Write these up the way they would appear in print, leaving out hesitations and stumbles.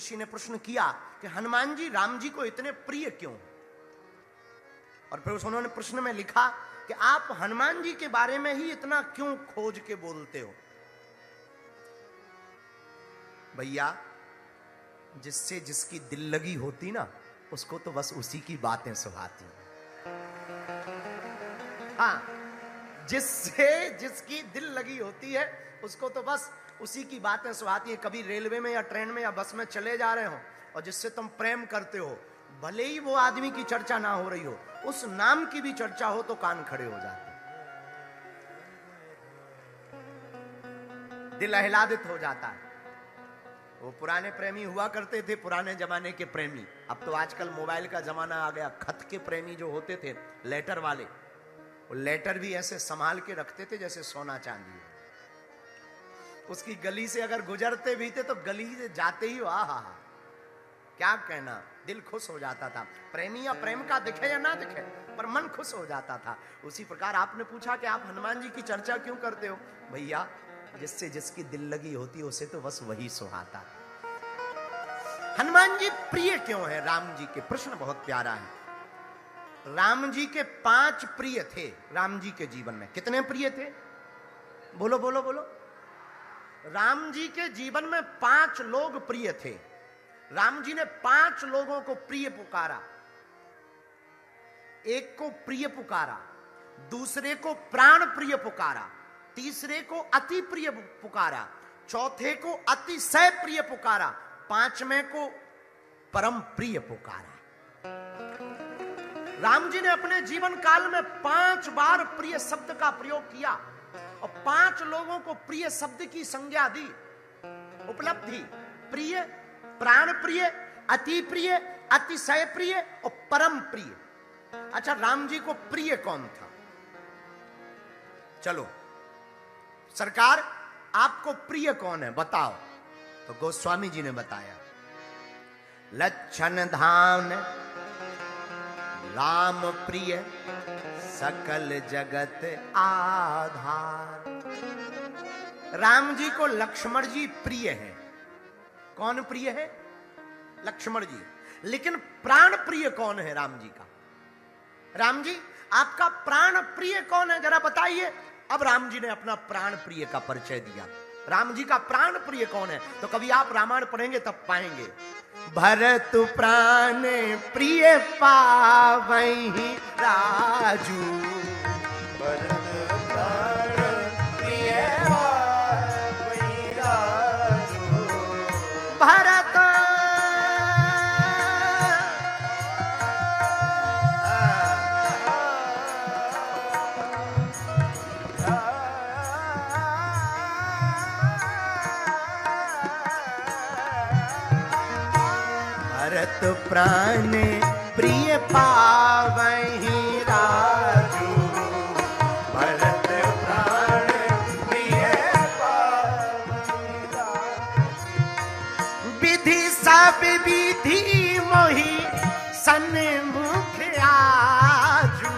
किसी ने प्रश्न किया कि हनुमान जी राम जी को इतने प्रिय क्यों? और फिर उन्होंने प्रश्न में लिखा कि आप हनुमान जी के बारे में ही इतना क्यों खोज के बोलते हो? भैया, जिससे जिसकी दिल लगी होती ना, उसको तो बस उसी की बातें सुहाती। हाँ, जिससे जिसकी दिल लगी होती है उसको तो बस उसी की बातें सुहाती है। कभी रेलवे में या ट्रेन में या बस में चले जा रहे हो और जिससे तुम प्रेम करते हो, भले ही वो आदमी की चर्चा ना हो रही हो, उस नाम की भी चर्चा हो तो कान खड़े हो जाते, दिल आह्लादित हो जाता है। वो पुराने प्रेमी हुआ करते थे, पुराने जमाने के प्रेमी। अब तो आजकल मोबाइल का जमाना आ गया। खत के प्रेमी जो होते थे, लेटर वाले, वो लेटर भी ऐसे संभाल के रखते थे जैसे सोना चांदी। उसकी गली से अगर गुजरते भी थे तो गली से जाते ही आहा, क्या कहना, दिल खुश हो जाता था। प्रेमी या प्रेम का दिखे या ना दिखे, पर मन खुश हो जाता था। उसी प्रकार आपने पूछा कि आप हनुमान जी की चर्चा क्यों करते हो? भैया, जिससे जिसकी दिल लगी होती है उसे तो बस वही सुहाता। हनुमान जी प्रिय क्यों है राम जी के? प्रश्न बहुत प्यारा है। राम जी के 5 प्रिय थे राम जी के जीवन में। कितने प्रिय थे? बोलो बोलो बोलो। राम जी के जीवन में 5 लोग प्रिय थे। राम जी ने 5 लोगों को प्रिय पुकारा। एक को प्रिय पुकारा, दूसरे को प्राण प्रिय पुकारा, तीसरे को अति प्रिय पुकारा, चौथे को अतिशय प्रिय पुकारा, 5वें को परम प्रिय पुकारा। राम जी ने अपने जीवन काल में 5 बार प्रिय शब्द का प्रयोग किया और 5 लोगों को प्रिय शब्द की संज्ञा दी। उपलब्धि: प्रिय, प्राण प्रिय, अति प्रिय, अतिशय प्रिय और परम प्रिय। अच्छा, राम जी को प्रिय कौन था? चलो सरकार, आपको प्रिय कौन है बताओ। तो गोस्वामी जी ने बताया, लक्षण धाम राम प्रिय सकल जगत आधार। राम जी को लक्ष्मण जी प्रिय है। कौन प्रिय है? लक्ष्मण जी। लेकिन प्राण प्रिय कौन है राम जी का? राम जी, आपका प्राण प्रिय कौन है, जरा बताइए। अब राम जी ने अपना प्राण प्रिय का परिचय दिया। राम जी का प्राण प्रिय कौन है? तो कभी आप रामायण पढ़ेंगे तब पाएंगे। भरत प्राण प्रिय पावहि राजू, भरत प्राण प्रिय पावहि राजू, भरत प्राण प्रिय पावहि राजू, भरत प्राण प्रिय पावहि राजू। विधि सब विधि मोहि सन्मुख आजू,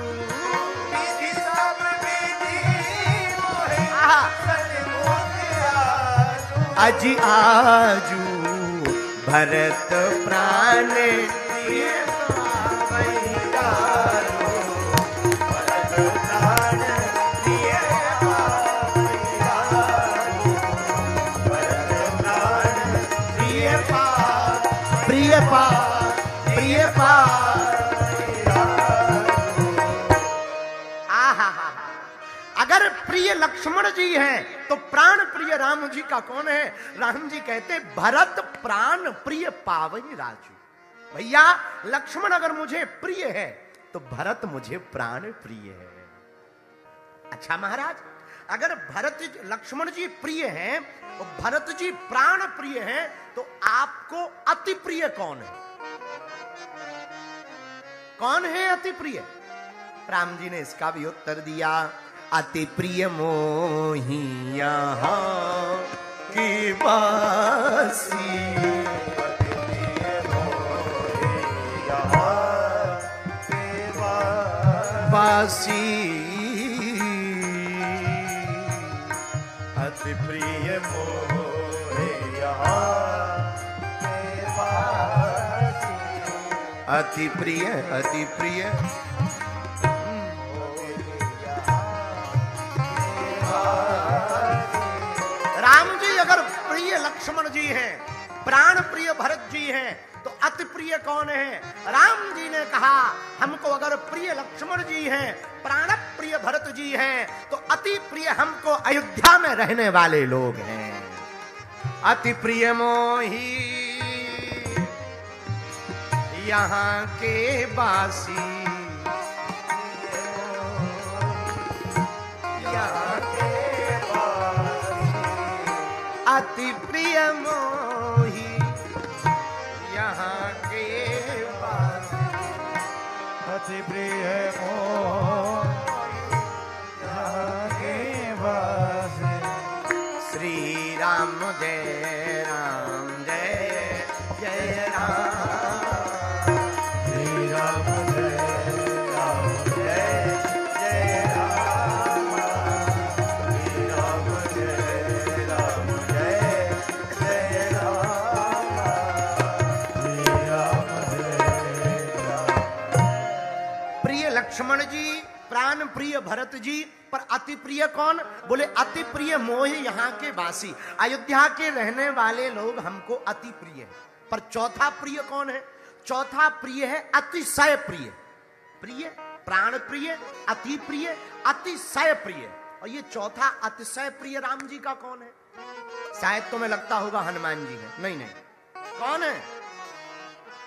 विधि सब विधि मोहि सन्मुख आजू, अजी आजू भरत प्राण प्रिय पावहि राजू, भरत प्राण प्रिय पावहि राजू, भरत प्राण प्रिय प्रिय प्रिय पावहि राजू। आहा, अगर प्रिय लक्ष्मण जी हैं तो प्राण प्रिय राम जी का कौन है? राम जी कहते, भरत प्राण प्रिय पावहि राजू। भैया, लक्ष्मण अगर मुझे प्रिय है तो भरत मुझे प्राण प्रिय है। अच्छा महाराज, अगर लक्ष्मण जी प्रिय हैं और भरत जी प्राण प्रिय हैं, तो आपको अति प्रिय कौन है? कौन है अति प्रिय? राम जी ने इसका भी उत्तर दिया, अति प्रिय मोहि यहाँ की बासी, अति प्रिय मोहि यहाँ की बासी, अति प्रिय मोहि यहाँ की अति प्रिय अति प्रिय। राम जी अगर प्रिय लक्ष्मण जी हैं, प्राण प्रिय भरत जी हैं, तो अति प्रिय कौन है? राम जी ने कहा हमको अगर प्रिय लक्ष्मण जी हैं, प्राण प्रिय भरत जी हैं, तो अति प्रिय हमको अयोध्या में रहने वाले लोग हैं। अति प्रिय मोही यहाँ के वासी, यहाँ के वासी। अति प्रिय मोही यहाँ के वासी, अति प्रिय मोह यहाँ के वासी। श्री राम जय राम जय जय राम, श्री राम जय राम जय जय राम, श्री राम जय राम जय जय राम, श्री राम जय राम। प्रिय लक्ष्मण जी, प्राण प्रिय भरत जी, पर अति प्रिय कौन? बोले अति प्रिय मोह यहाँ के वासी, अयोध्या के रहने वाले लोग हमको अति प्रिय है। पर चौथा प्रिय कौन है? चौथा प्रिय है अतिशय प्रिय। प्रिय, प्राण प्रिय, अति प्रिय, अतिशय प्रिय। और ये चौथा अतिशय प्रिय राम जी का कौन है? शायद तुम्हें लगता होगा हनुमान जी है। नहीं नहीं, कौन है?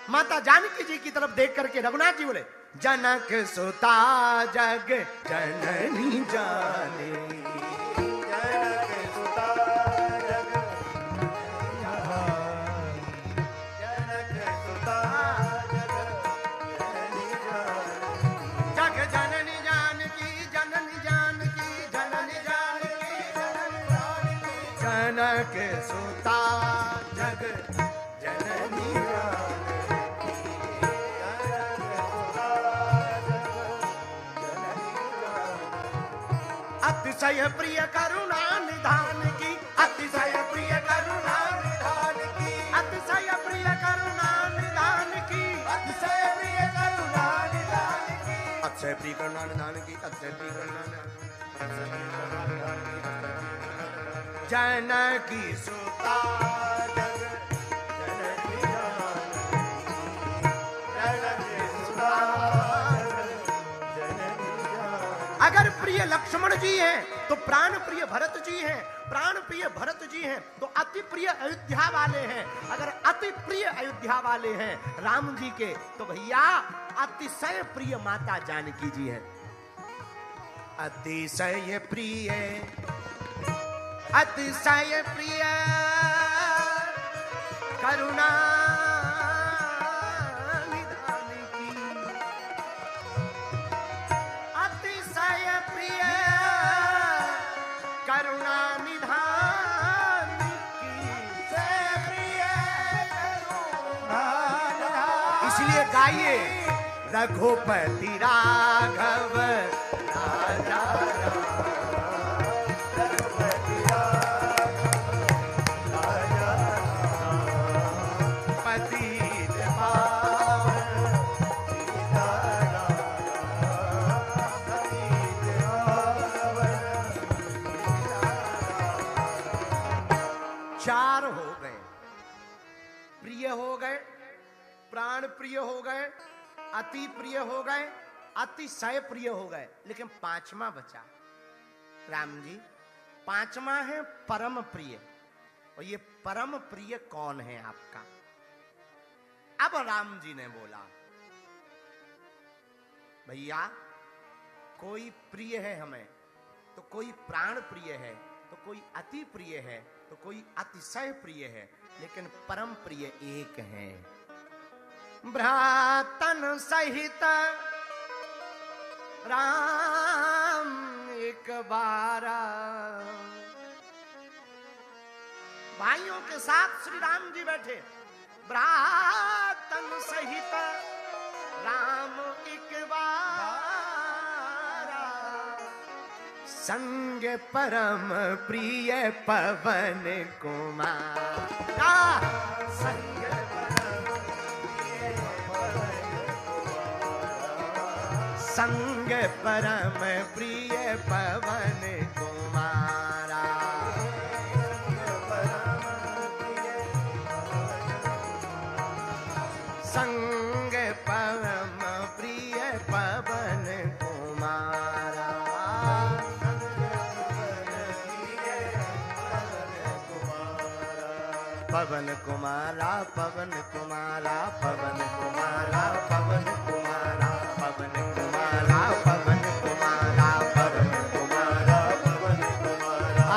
माता जानकी जी की तरफ देख करके रघुनाथ जी बोले जनक सुता जग जननी जाने, जनक सुता जग जनक सुता जग जननी जानकी, जननी जानकी, जननी जानकी, जनक सुता जग जननी जानकी। अतिशय प्रिय करुणा निधान की, अतिशय प्रिय करुणा निधान की, अतिशय प्रिय करुणा निधान की, अतिशय प्रिय करुणा निधान की, अतिशय प्रिय करुणा निधान की, अतिशय प्रिय करुणा निधान की। जानकी सुता जग जननी जानकी, जानकी सुता अगर प्रिय लक्ष्मण जी हैं तो प्राण प्रिय भरत जी हैं, प्राण प्रिय भरत जी हैं तो अति प्रिय अयोध्या वाले हैं। अगर अति प्रिय अयोध्या वाले हैं राम जी के, तो भैया अतिशय प्रिय माता जानकी जी हैं। अतिशय प्रिय, अतिशय प्रिय करुणा गाइए रघुपति राघव राजा रघुपति राघव राजा पतित पावन सीताराम, पतित पावन सीताराम। चार हो गए, प्रिय हो गए, प्राण प्रिय हो गए, अति प्रिय हो गए, अतिशय प्रिय हो गए, लेकिन पांचवा बचा राम जी। पांचवा है परम प्रिय। और ये परम प्रिय कौन है आपका? अब राम जी ने बोला भैया कोई प्रिय है हमें, तो कोई प्राण प्रिय है, तो कोई अति प्रिय है, तो कोई अतिशय प्रिय है, लेकिन परम प्रिय एक है। भ्रातन सहित राम एक बार, भाइयों के साथ श्री राम जी बैठे। भ्रातन सहित राम एक बार, संग परम प्रिय पवन कुमार। संग परम प्रिय पवन परम प्रिय पवन कुमारा। संग परम प्रिय पवन कुमारा। पवन कुमारा पवन कुमारा पवन कुमारा पवन कुमारा पवन कुमारा पवन कुमारा पवन कुमारा पवन कुमारा।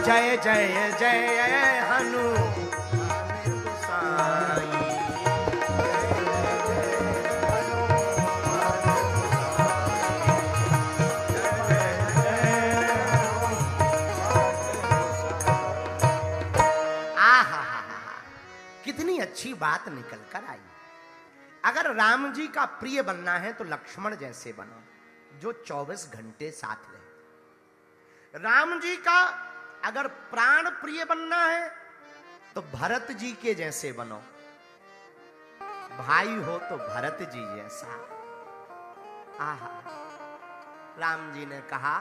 जय जय जय हनुमान गोसाई। कितनी अच्छी बात निकल कर आई। अगर राम जी का प्रिय बनना है तो लक्ष्मण जैसे बनो, जो 24 घंटे साथ रहे। राम जी का अगर प्राण प्रिय बनना है तो भरत जी के जैसे बनो, भाई हो तो भरत जी जैसा। आहा, राम जी ने कहा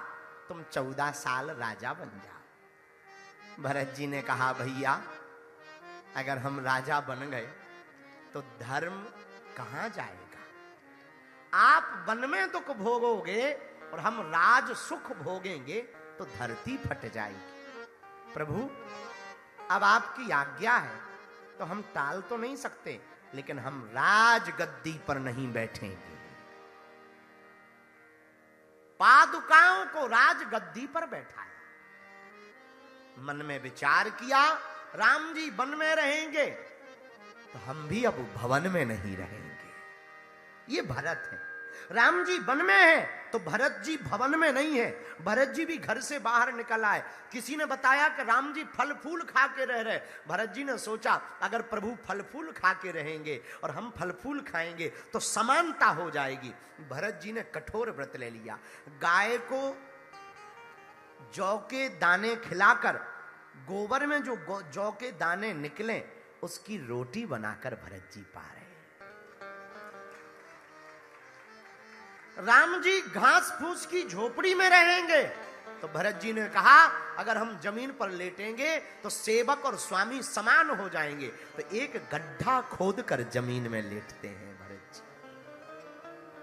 तुम 14 साल राजा बन जाओ। भरत जी ने कहा भैया अगर हम राजा बन गए तो धर्म कहां जाएगा? आप वन में दुख भोगोगे और हम राज सुख भोगेंगे तो धरती फट जाएगी। प्रभु अब आपकी आज्ञा है तो हम टाल तो नहीं सकते, लेकिन हम राज गद्दी पर नहीं बैठेंगे। पादुकाओं को राज गद्दी पर बैठाया। मन में विचार किया राम जी वन में रहेंगे तो हम भी अब भवन में नहीं रहेंगे। ये भरत है। राम जी वन में है तो भरत जी भवन में नहीं है। भरत जी भी घर से बाहर निकल आए। किसी ने बताया कि राम जी फल फूल खा के रह रहे। भरत जी ने सोचा अगर प्रभु फल फूल खा के रहेंगे और हम फल फूल खाएंगे तो समानता हो जाएगी। भरत जी ने कठोर व्रत ले लिया। गाय को जौ के दाने खिलाकर, गोबर में जो जौ के दाने निकले उसकी रोटी बनाकर भरत जी पा रहे। राम जी घास फूस की झोपड़ी में रहेंगे तो भरत जी ने कहा अगर हम जमीन पर लेटेंगे तो सेवक और स्वामी समान हो जाएंगे, तो एक गड्ढा खोद कर जमीन में लेटते हैं भरत जी।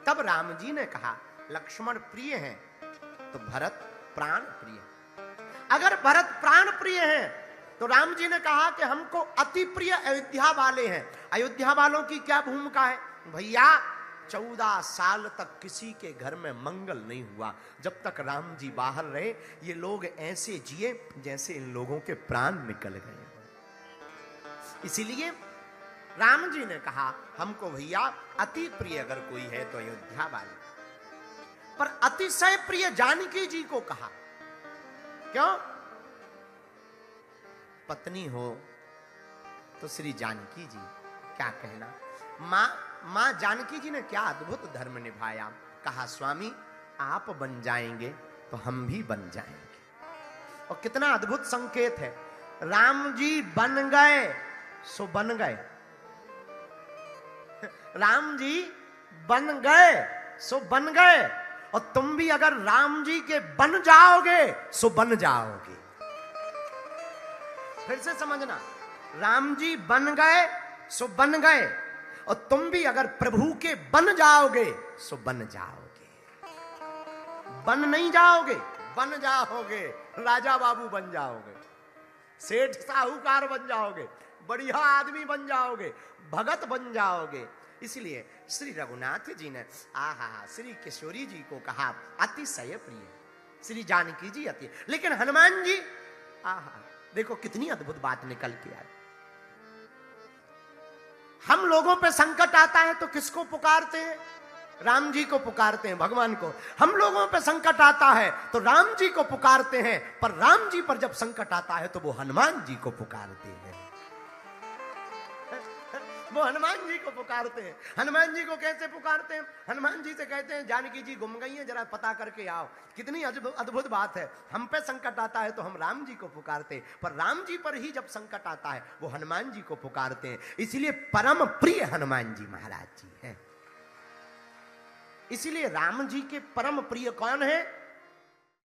तब राम जी ने कहा लक्ष्मण प्रिय है तो भरत प्राण प्रिय। अगर भरत प्राण प्रिय है तो राम जी ने कहा कि हमको अति प्रिय अयोध्या वाले हैं। अयोध्या वालों की क्या भूमिका है? भैया 14 साल तक किसी के घर में मंगल नहीं हुआ। जब तक राम जी बाहर रहे ये लोग ऐसे जिए जैसे इन लोगों के प्राण निकल गए। इसीलिए राम जी ने कहा हमको भैया अति प्रिय अगर कोई है तो अयोध्या वाले। पर अतिशय प्रिय जानकी जी को कहा। क्यों? पत्नी हो तो श्री जानकी जी, क्या कहना। मां जानकी जी ने क्या अद्भुत धर्म निभाया। कहा स्वामी आप बन जाएंगे तो हम भी बन जाएंगे। और कितना अद्भुत संकेत है। राम जी बन गए सो बन गए। राम जी बन गए सो बन गए। और तुम भी अगर राम जी के बन जाओगे सो बन जाओगे। फिर से समझना, राम जी बन गए सो बन गए और तुम भी अगर प्रभु के बन जाओगे सो बन जाओगे। बन नहीं जाओगे, बन जाओगे। राजा बाबू बन जाओगे, सेठ साहूकार बन जाओगे, बढ़िया आदमी बन जाओगे, भगत बन जाओगे। इसलिए श्री रघुनाथ जी ने श्री किशोरी जी को कहा अतिशय प्रिय। श्री जानकी जी अति, लेकिन हनुमान जी देखो कितनी अद्भुत बात निकल के आई। हम लोगों पे संकट आता है तो किसको पुकारते हैं? राम जी को पुकारते हैं, भगवान को। हम लोगों पे संकट आता है तो राम जी को पुकारते हैं, पर राम जी पर जब संकट आता है तो वो हनुमान जी को पुकारते हैं। वो हनुमान जी को पुकारते हैं। हनुमान जी को कैसे पुकारते हैं? हनुमान जी से कहते हैं जानकी जी गुम गई हैं, जरा पता करके आओ। कितनी अद्भुत बात है। हम पे संकट आता है तो हम राम जी को पुकारते हैं, पर राम जी पर ही जब संकट आता है वो हनुमान जी को पुकारते हैं। इसलिए परम प्रिय हनुमान जी महाराज जी हैं। इसीलिए राम जी के परम प्रिय कौन है?